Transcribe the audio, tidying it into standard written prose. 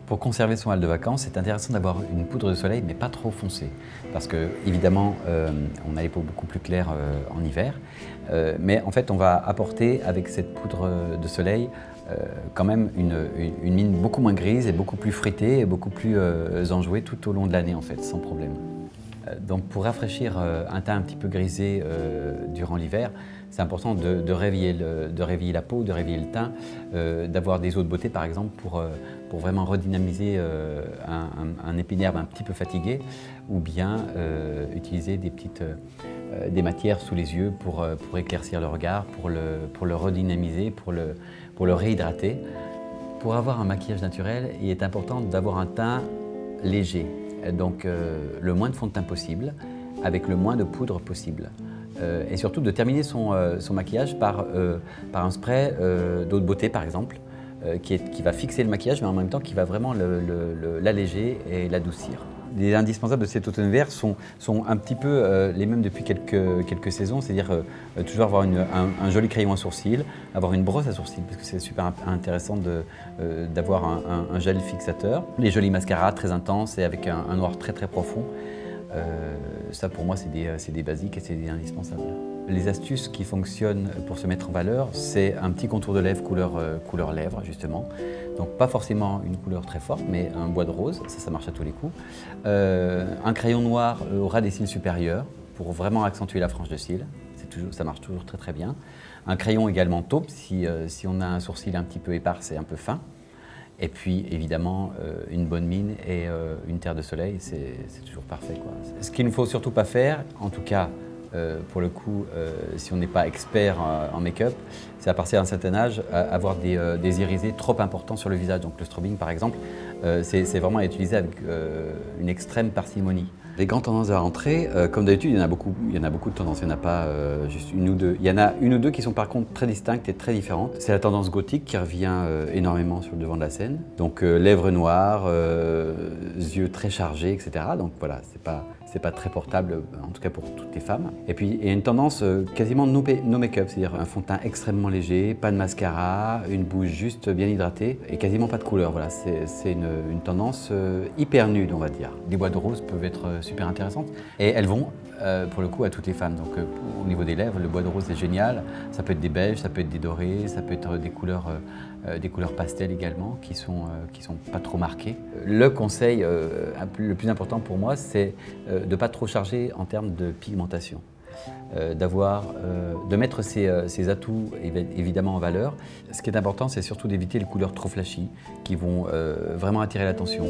Pour conserver son hall de vacances, c'est intéressant d'avoir une poudre de soleil, mais pas trop foncée. Parce que, évidemment, on a les peaux beaucoup plus claires en hiver. Mais en fait, on va apporter avec cette poudre de soleil quand même une mine beaucoup moins grise et beaucoup plus fruitée et beaucoup plus enjouée tout au long de l'année, en fait, sans problème. Donc pour rafraîchir un teint un petit peu grisé durant l'hiver, c'est important de réveiller la peau, de réveiller le teint, d'avoir des eaux de beauté par exemple pour vraiment redynamiser un épiderme un petit peu fatigué, ou bien utiliser des matières sous les yeux pour éclaircir le regard, pour le redynamiser, pour le réhydrater. Pour avoir un maquillage naturel, il est important d'avoir un teint léger. Donc le moins de fond de teint possible, avec le moins de poudre possible. Et surtout de terminer son maquillage par un spray d'eau de beauté par exemple, qui va fixer le maquillage mais en même temps qui va vraiment l'alléger et l'adoucir. Les indispensables de cet automne-hiver sont un petit peu les mêmes depuis quelques saisons, c'est-à-dire toujours avoir un joli crayon à sourcils, avoir une brosse à sourcils, parce que c'est super intéressant d'avoir un gel fixateur, les jolis mascaras très intenses et avec un noir très très profond. Ça pour moi c'est des basiques et c'est des indispensables. Les astuces qui fonctionnent pour se mettre en valeur, c'est un petit contour de lèvres couleur lèvres justement. Donc pas forcément une couleur très forte, mais un bois de rose, ça marche à tous les coups. Un crayon noir au ras des cils supérieurs pour vraiment accentuer la frange de cils, ça marche toujours très très bien. Un crayon également taupe si on a un sourcil un petit peu épars et un peu fin. Et puis évidemment une bonne mine et une terre de soleil, c'est toujours parfait, quoi. Ce qu'il ne faut surtout pas faire, en tout cas pour le coup, si on n'est pas expert en make-up, c'est à partir d'un certain âge avoir des irisés trop importants sur le visage. Donc le strobing par exemple, c'est vraiment à utiliser avec une extrême parcimonie. Les grandes tendances à rentrer, comme d'habitude, il y en a beaucoup de tendances, il n'y en a pas juste une ou deux. Il y en a une ou deux qui sont par contre très distinctes et très différentes. C'est la tendance gothique qui revient énormément sur le devant de la scène. Donc lèvres noires, yeux très chargés, etc. Donc voilà, c'est pas très portable, en tout cas pour toutes les femmes. Et puis il y a une tendance quasiment no make-up, c'est-à-dire un fond de teint extrêmement léger, pas de mascara, une bouche juste bien hydratée et quasiment pas de couleur. Voilà, c'est une tendance hyper nude, on va dire. Les bois de rose peuvent être super intéressantes et elles vont pour le coup à toutes les femmes. Donc au niveau des lèvres, le bois de rose est génial. Ça peut être des beiges, ça peut être des dorés, ça peut être des couleurs pastel également qui sont pas trop marquées. Le conseil le plus important pour moi, c'est de ne pas trop charger en termes de pigmentation. De mettre ses atouts évidemment en valeur. Ce qui est important, c'est surtout d'éviter les couleurs trop flashy qui vont vraiment attirer l'attention.